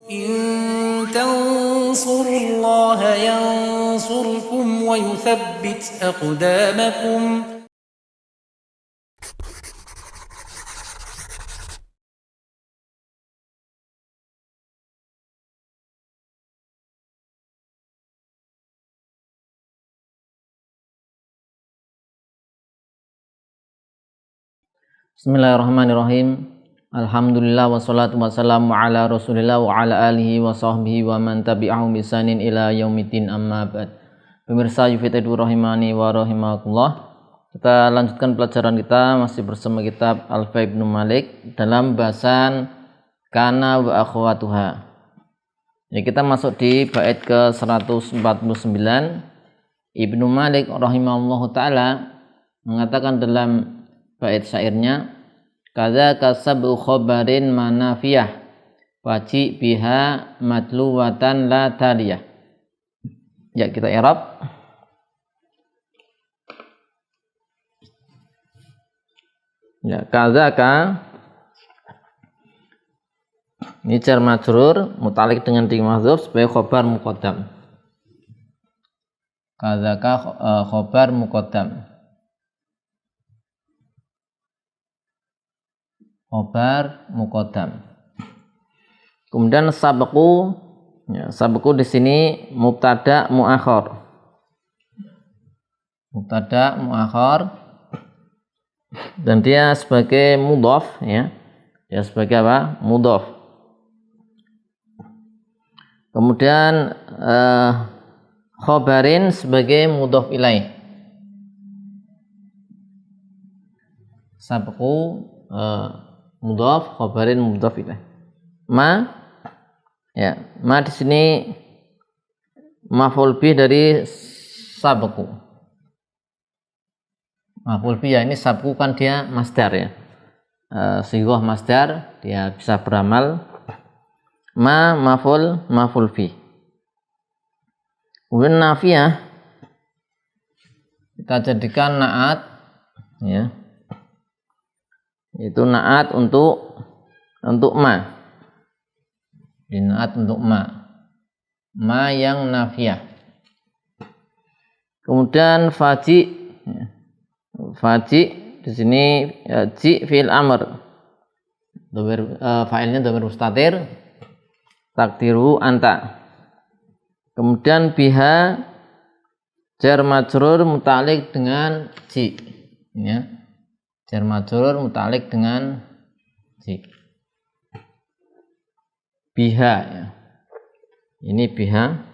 إن تنصروا الله ينصركم ويثبت أقدامكم. Bismillahirrahmanirrahim. Alhamdulillah wassalatu wassalamu ala Rasulillah wa ala alihi wa sahbihi wa man tabi'ahum bisanin ila yaumiddin, amma ba'd. Pemirsa Yufid rahimani wa rahimakumullah. Kita lanjutkan pelajaran kita masih bersama kitab Alfiya Ibnu Malik dalam bahasan kana wa akhwatuha. Ya, kita masuk di bait ke 149. Ibnu Malik rahimahullahu taala mengatakan dalam bait syairnya, kadzaka sab'u khabarin manafiyah waji biha matluwatan la taliyah. Ya, kita i'rab. Ya, kadzaka ini jar majrur mutalik dengan di mahdzuf sebagai khabar muqaddam. Kadzaka khabar muqaddam. Khobar muqaddam. Kemudian sabqu, ya, sabqu di sini mubtada muakhar. Mubtada muakhar dan dia sebagai mudhaf, ya. Dia sebagai apa? Mudhaf. Kemudian khobarin sebagai mudhaf ilaih. Sabqu mudhaf, khobarin mudhaf ilaih. Ma, ya, ma di sini maf'ul bih dari sabqu. Maf'ul bih ya, ini sabqu kan dia masdar, ya. Sighah masdar, dia bisa beramal. Ma maf'ul bih. Kemudian nafiyah kita jadikan na'at, ya. Itu na'at untuk ma. Di na'at untuk ma yang nafiyah. Kemudian faji, faji di sini ya, ji fi'il amr. Fa'ilnya dhamir mustatir, takdiru anta. Kemudian biha jar majrur muta'alliq dengan ji, ya. Jar majrur muta'alliq dengan ji. Biha, ya. Ini biha.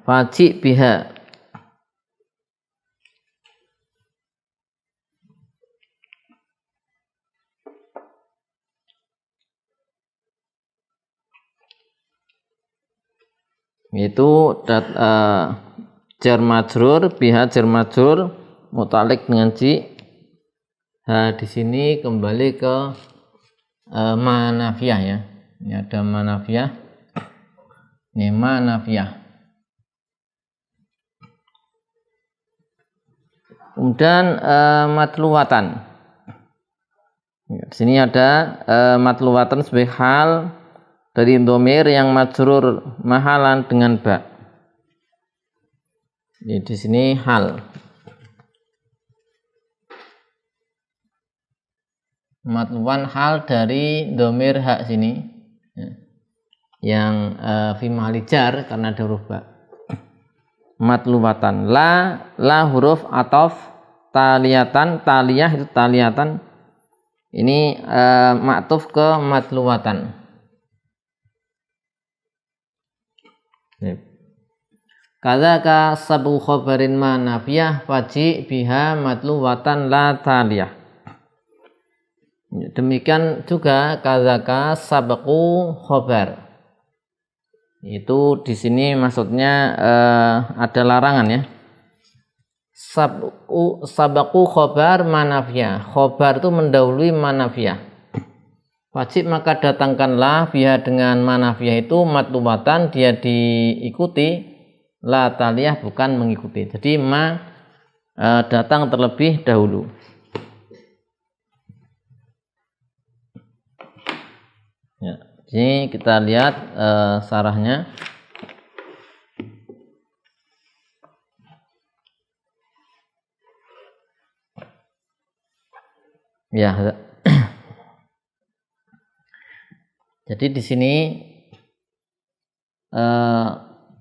Faji biha. Itu jar majrur, biha jar majrur muta'alliq dengan ji. Di sini kembali ke manafiyah, ya. Ini ada manafiyah. Ini manafiyah. Kemudian matluwatan. Di sini ada matluwatan sebagai hal dari dhamir yang majrur mahalan dengan ba. Di sini hal. Matluwan hal dari dhamir hak sini, ya. Yang fi mahali jar karena ada huruf ba. Matluwatan. La huruf ataf taliyatan, taliyah itu taliyatan. Ini ma'tuf ke matluwatan. Kadzaka sab'u khabarin ma nafiyah faji biha matluwatan la taliyah. Demikian juga kadzaka sabqu khabar. Itu di sini maksudnya ada larangan, ya. Sabqu khabar manafiyah. Khabar itu mendahului manafiyah. Wajib maka datangkanlah biha dengan manafiyah itu matluwatan, dia diikuti, la taliyah bukan mengikuti. Jadi ma datang terlebih dahulu. Ya, jadi kita lihat sarahnya. Ya. Jadi di sini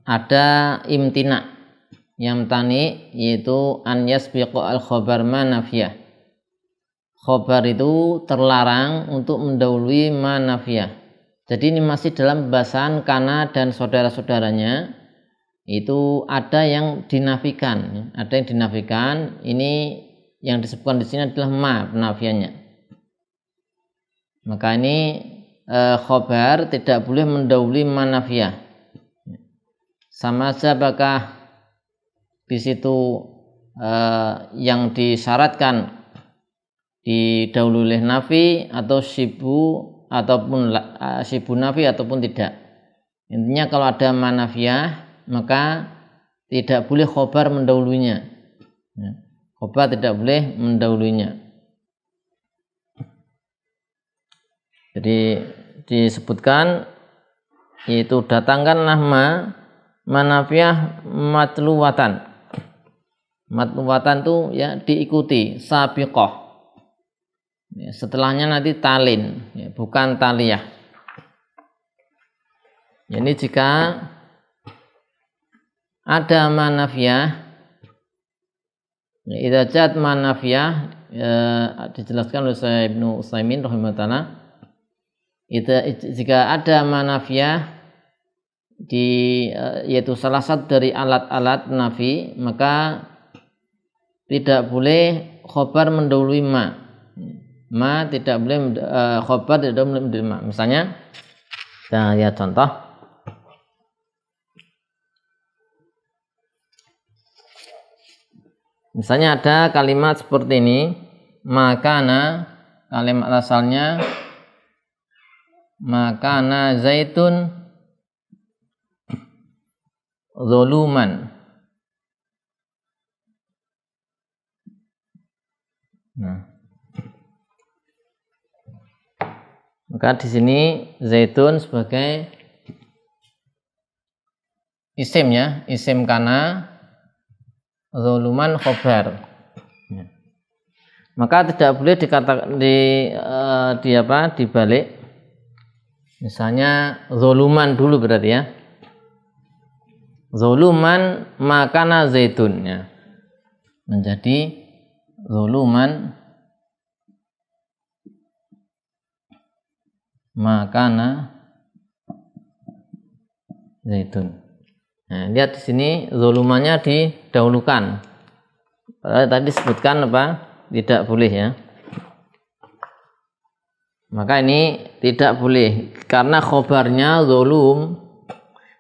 ada imtina yang tani, yaitu an yasbiqu al khobar ma nafiyah. Khobar itu terlarang untuk mendahului ma nafiyah. Jadi ini masih dalam pembahasan kana dan saudara-saudaranya. Itu ada yang dinafikan, ada yang dinafikan. Ini yang disebutkan di sini adalah ma penafiannya. Maka ini khobar tidak boleh mendahului ma nafiyah. Sama saja apakah di situ yang disyaratkan didahului oleh nafi atau sibu ataupun sibu nafi ataupun tidak. Intinya kalau ada manafiyah maka tidak boleh khobar mendahulunya. Khobar tidak boleh mendahulunya. Jadi disebutkan yaitu datangkanlah manafiyah matluwatan. Matluwatan itu ya diikuti, sabiqah. Ya, setelahnya nanti talin, ya, bukan taliyah. Ini jika ada manafiyah, ya, idza jat manafiyah, dijelaskan oleh Syekh Ibnu Utsaimin rahimahullah. Jika ada manafiyah yaitu salah satu dari alat-alat nafi, maka tidak boleh khobar mendahului ma tidak boleh khobar tidak boleh mendahului ma. Misalnya kita lihat contoh. Misalnya ada kalimat seperti ini, makana, kalimat asalnya makana zaitun zoluman. Nah, maka di sini zaitun sebagai isim, ya, isim kana, zoluman khobar. Maka tidak boleh dikatakan dibalik. Misalnya zoluman dulu berarti, ya. Zoluman makana zaitun, ya. Menjadi zoluman makana zaitun. Nah, lihat di sini zolumannya didahulukan. Padahal tadi disebutkan apa? Tidak boleh, ya. Maka ini tidak boleh karena khobarnya zolum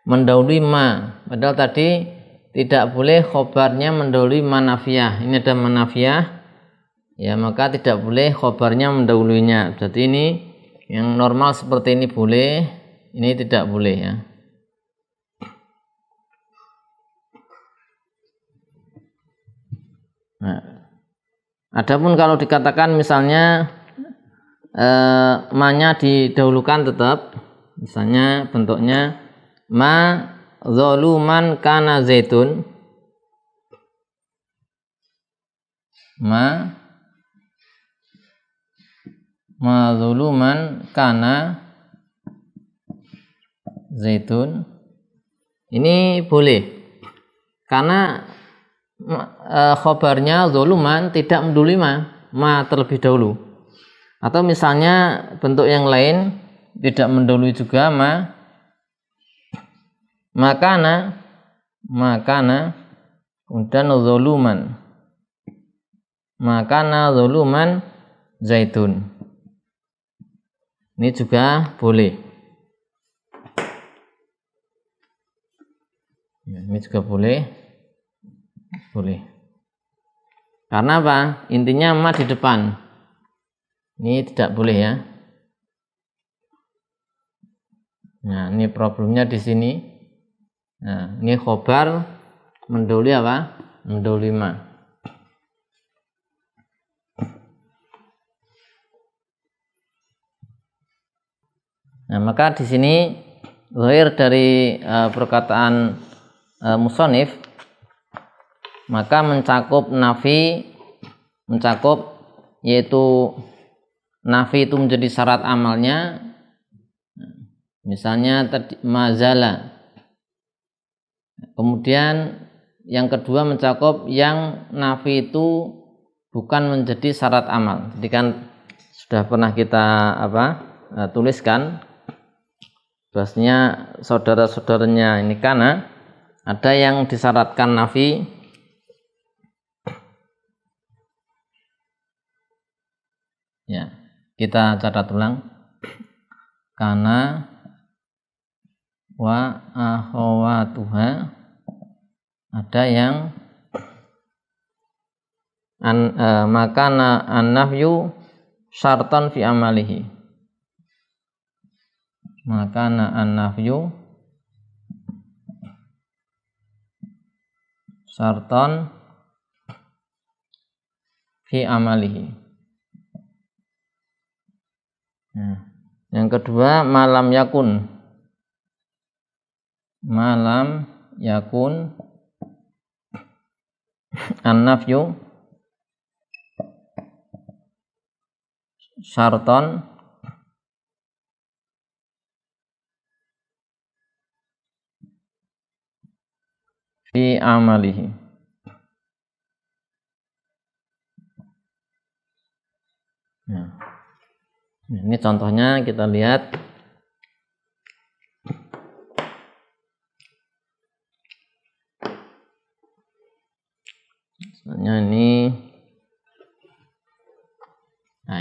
mendahului ma. Padahal tadi tidak boleh khobarnya mendahului manafiyah. Ini ada manafiyah, ya, maka tidak boleh khobarnya mendahulunya. Jadi ini yang normal seperti ini boleh, ini tidak boleh, ya. Nah, adapun kalau dikatakan misalnya ma-nya didahulukan tetap, misalnya bentuknya ma zoluman kana zaitun, ma zoluman kana zaitun, ini boleh karena khobarnya zoluman tidak mendahului ma terlebih dahulu. Atau misalnya bentuk yang lain tidak mendahului juga makana kemudian zoluman, makana zoluman zaitun, ini juga boleh, ya, ini juga boleh karena apa? Intinya ma di depan, ini tidak boleh, ya. Nah, ini problemnya di sini. Nah, ini khobar mendahului apa? Mendahului ma. Nah, maka di sini zahir dari perkataan musonif, maka mencakup nafi, yaitu nafi itu menjadi syarat amalnya. Misalnya tadi mazala. Kemudian yang kedua mencakup yang nafi itu bukan menjadi syarat amal. Jadi kan sudah pernah kita tuliskan bahasanya saudara-saudaranya ini karena ada yang disyaratkan nafi, ya kita catat ulang, kana wa akhawatuha, ada yang makana an-nafyu syartan fi amalihi, makana an-nafyu syartan fi amalihi. Nah, yang kedua malam yakun an-nafyu syartan fi amalihi. Nah, ini contohnya kita lihat. Misalnya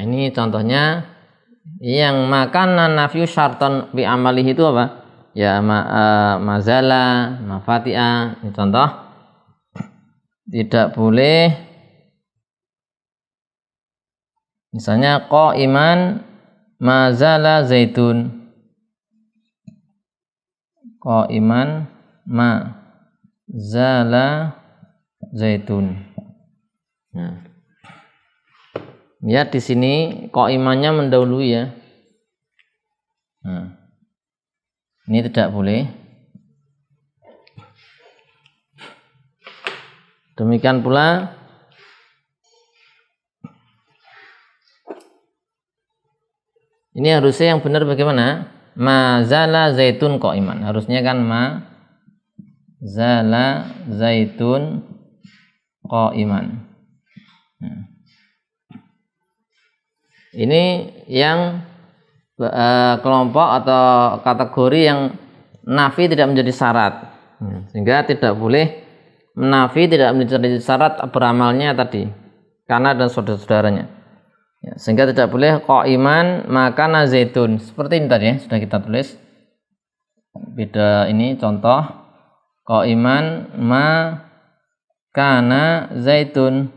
ini contohnya yang makanan nafyu syarton bi amalih itu apa? Ya mazala, mafati'a. Ini contoh. Tidak boleh misalnya qa'iman mazala zaitun. Qa'iman mazala zaitun. Nah, lihat di sini qa'imannya mendahului ya. Nah, ini tidak boleh. Demikian pula ini harusnya yang benar bagaimana? Mazala zaitun qa'iman. Harusnya kan mazala zaitun qa'iman. Nah, ini yang kelompok atau kategori yang nafi tidak menjadi syarat, sehingga tidak boleh menafi tidak menjadi syarat beramalnya tadi karena dan saudara-saudaranya, ya, sehingga tidak boleh qa'iman makana zaitun seperti ini tadi ya, sudah kita tulis. Beda ini contoh qa'iman makana zaitun.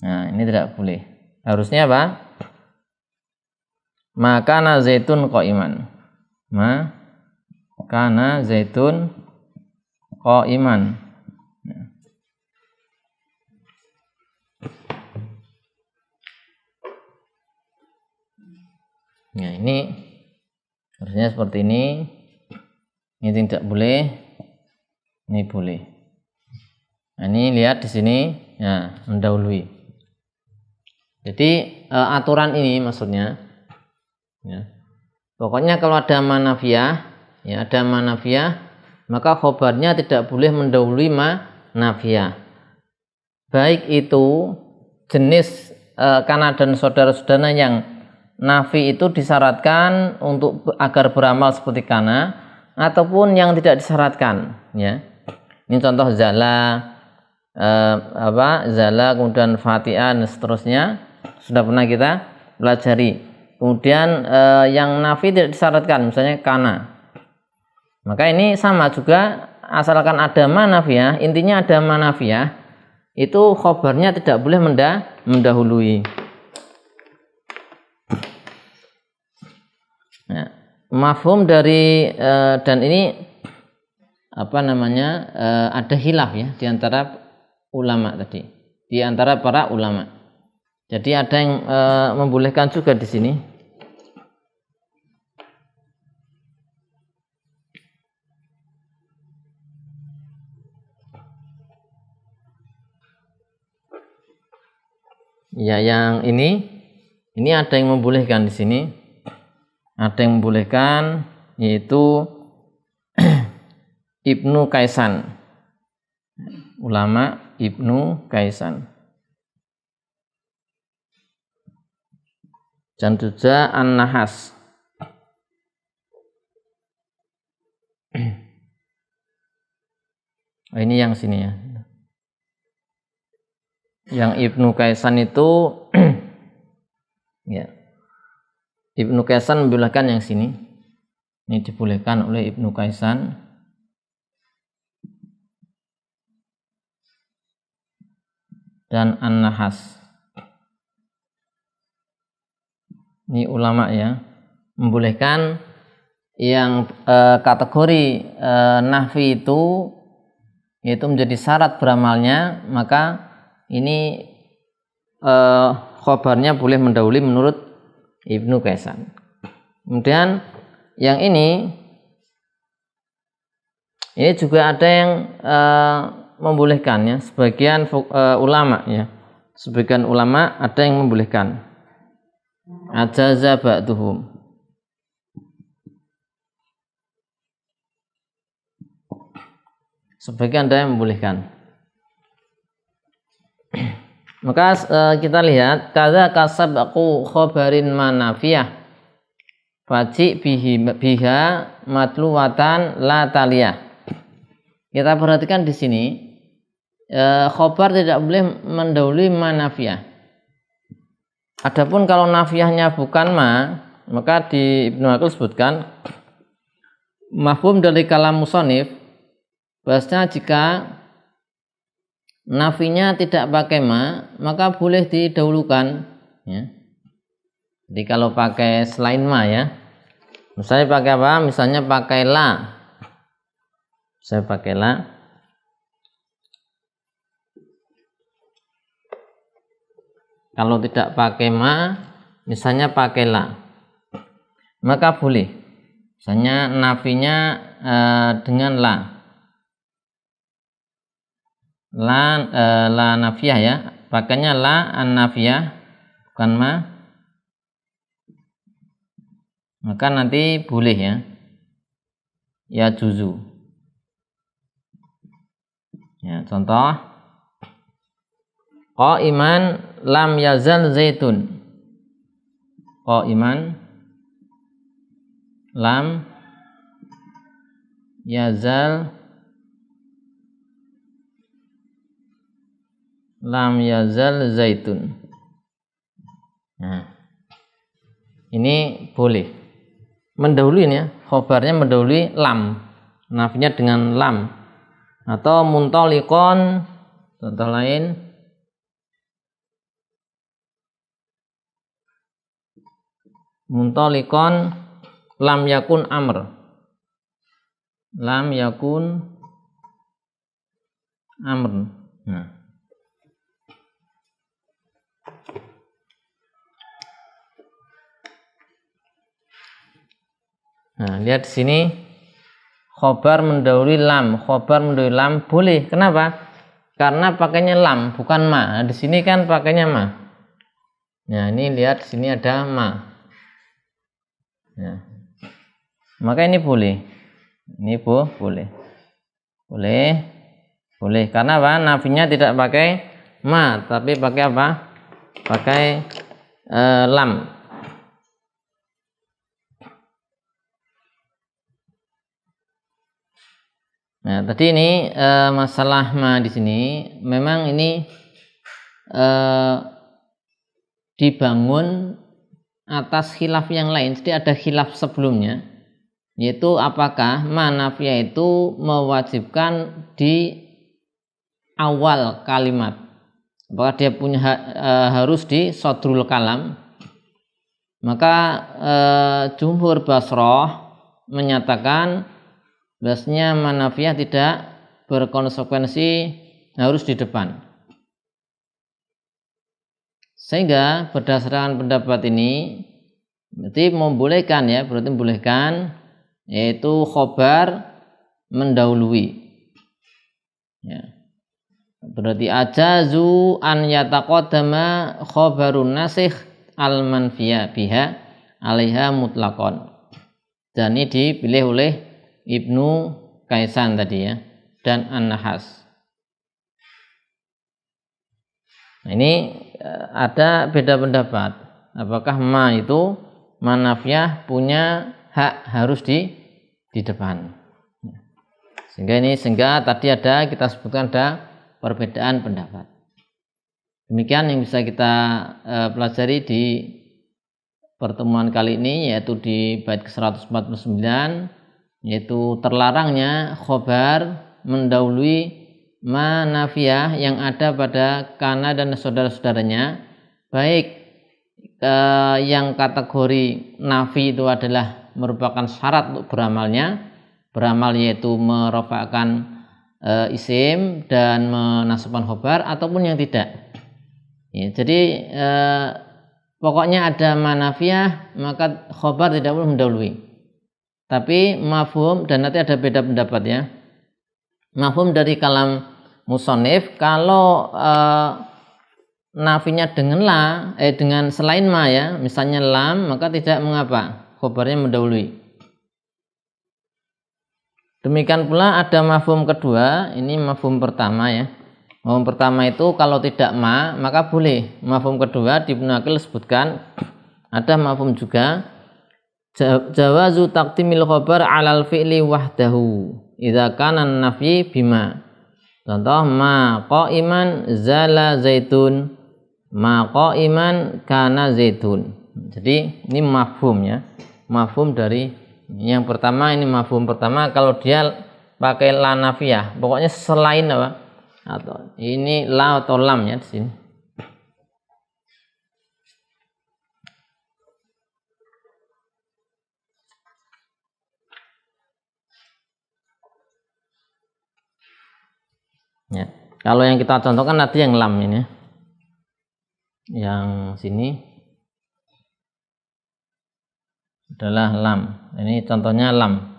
Nah, ini tidak boleh. Harusnya apa? Makana zaitun qa'iman. Makana zaitun qa'iman. Nah, ini harusnya seperti ini. Ini tidak boleh. Ini boleh. Nah, ini lihat di sini, ya, mendahului. Jadi aturan ini maksudnya, ya, pokoknya kalau ada manafiyah, ya, ada manafiyah, maka khobarnya tidak boleh mendahului manafiyah. Baik itu jenis kana dan saudara-saudara yang nafi itu disyaratkan untuk agar beramal seperti kana, ataupun yang tidak disyaratkan, ya. Ini contoh zala, zala, kemudian fatiha dan seterusnya sudah pernah kita pelajari. Kemudian yang nafi tidak disyaratkan, misalnya kana, maka ini sama juga, asalkan ada manafiyah, intinya ada manafiyah, itu khobarnya tidak boleh mendahului. Nah, mafhum dari dan ini ada khilaf ya di antara ulama tadi, di antara para ulama. Jadi ada yang membolehkan juga di sini. Ya, yang ini ada yang membolehkan di sini. Ada yang membolehkan, yaitu Ibnu Kaisan. Ulama Ibnu Kaisan. Dan juga An-Nahas. Ini yang sini ya. Yang Ibnu Kaisan itu ya. Ibnu Kaisan membolehkan yang sini. Ini dibolehkan oleh Ibnu Kaisan. Dan An-Nahas. Ini ulama ya, membolehkan yang kategori nahfi itu yaitu menjadi syarat beramalnya, maka ini khobarnya boleh mendahului menurut Ibnu Kaisan. Kemudian yang ini juga ada yang membolehkan ya, sebagian ulama ya, sebagian ulama ada yang membolehkan. Ajaza ba'duhum. Sebagian ada yang membolehkan. Maka kita lihat kadza kasabaqu khabarin manafiyah faji biha matluwatan la taliyah. Kita perhatikan di sini khabar tidak boleh mendahului manafiyah. Adapun kalau nafiyahnya bukan maka di Ibnu Aqil sebutkan mafhum dari kalam musannif bahwasanya jika nafinya tidak pakai maka boleh didahulukan ya. Jadi kalau pakai selain ya, misalnya pakai apa? Misalnya pakai la. Saya pakai la. Kalau tidak pakai misalnya pakai la, maka boleh. Misalnya nafinya dengan la nafiyah ya, pakainya la an-nafiyah bukan maka nanti boleh ya juzu ya. Contoh qaiman lam yazal zaitun. Qaiman lam yazal zaitun. Nah, ini boleh mendahului ya, khobarnya mendahului lam, nafinya dengan lam. Atau muntalikon, contoh lain muntalikon lam yakun amr. Lam yakun amr. Nah, lihat di sini khobar mendahului lam, boleh. Kenapa? Karena pakainya lam bukan ma. Di sini kan pakainya ma. Nah, ini lihat di sini ada ma. Ya. Maka ini boleh. Ini boleh. Boleh karena apa? Nafinya tidak pakai ma, tapi pakai apa? Pakai lam. Nah, tadi ini masalah ma di sini memang ini dibangun atas khilaf yang lain. Jadi ada khilaf sebelumnya, yaitu apakah ma nafiyah itu mewajibkan di awal kalimat, apakah dia punya harus di sodrul kalam. Maka jumhur Basrah menyatakan bahwasanya ma nafiyah tidak berkonsekuensi harus di depan. Sehingga berdasarkan pendapat ini berarti membolehkan yaitu khobar mendahului ya. Berarti ajazu an yataqaddama khabarun nasikh al manfiya biha alaiha mutlaqon. Dan ini dipilih oleh Ibnu Kaisan tadi ya, dan An-Nahas. Nah, ini ada beda pendapat. Apakah ma itu manafiyah punya hak harus di depan. Sehingga tadi kita sebutkan ada perbedaan pendapat. Demikian yang bisa kita pelajari di pertemuan kali ini, yaitu di bait ke-149, yaitu terlarangnya khobar mendahului manafiyah yang ada pada kana dan saudara-saudaranya, baik yang kategori nafi itu adalah merupakan syarat untuk beramal yaitu merofakkan isim dan menasabkan khobar, ataupun yang tidak ya. Jadi pokoknya ada manafiyah maka khobar tidak boleh mendahului. Tapi mafhum, dan nanti ada beda pendapat ya, mafhum dari kalam musonif, kalau nafinya dengan selain ma ya, misalnya lam, maka tidak mengapa khobarnya mendahului. Demikian pula ada mafhum kedua, ini mafhum pertama ya. Mafhum pertama itu kalau tidak ma maka boleh. Mafhum kedua di Ibnu Aqil sebutkan ada mafhum juga, jawazu taqdimil khabar 'alal fi'li wahdahu idza kana nafyi bima. Contoh, ma qa'iman zala zaitun, ma qa'iman kana zaitun. Jadi ini mafhum ya. Mafhum dari yang pertama, ini mafhum pertama kalau dia pakai la nafiyah, pokoknya selain apa? Atau ini la atau lam ya di sini. Ya. Kalau yang kita contohkan nanti yang lam ini. Yang sini adalah lam. Ini contohnya lam.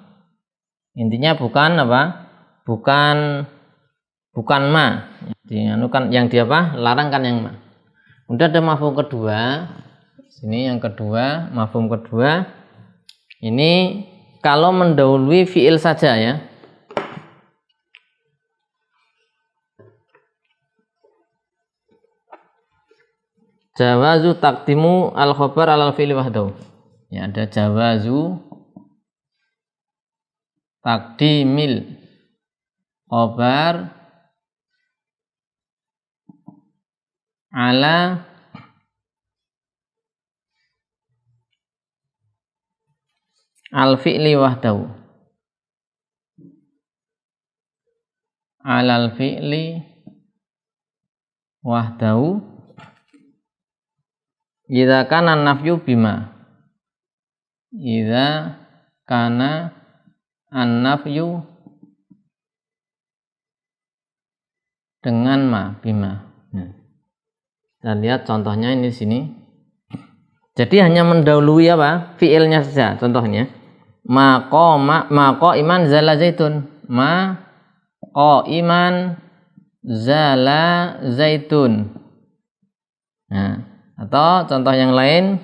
Intinya bukan apa? Bukan ma. Yang dia apa? Larang kan yang ma. Kemudian ada mafhum kedua. Sini yang kedua, mafhum kedua. Ini kalau mendahului fiil saja ya. Jawazu taqdimu al-khabar alal fi'li wahdahu. Ya, ada jawazu taqdimil khabar ala al-fi'li wahdahu. Alal fi'li wahdahu idza kana nafyu bima. Idza kana an-nafyu dengan ma bima. Kita lihat contohnya ini di sini. Jadi hanya mendahului apa? Fiilnya saja. Contohnya, ma qa'iman zala zaitun. Ma qa'iman zala zaitun. Nah, atau contoh yang lain,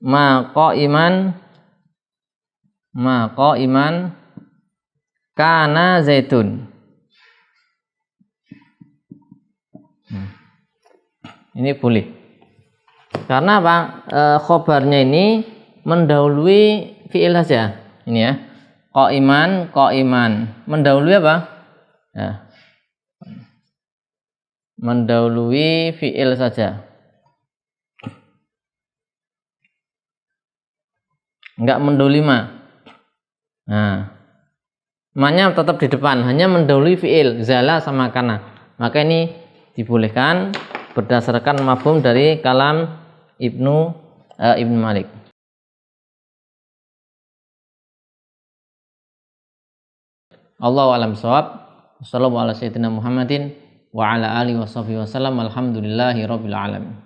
ma qa'iman kana zaitun. Ini boleh. Karena apa? Khobarnya ini mendahului fi'il saja. Ini ya. Qa'iman. Mendahului apa? Ya. Mendahului fi'il saja. Enggak mendahului ma. Nah, ma-nya tetap di depan, hanya mendahului fi'il zala sama kana. Maka ini dibolehkan berdasarkan mafhum dari kalam Ibnu Malik. Allahu a'lam bishawab. Wassallallahu ala sayyidina Muhammadin wa ala alihi washabbihi wasallam. Alhamdulillahi rabbil alamin.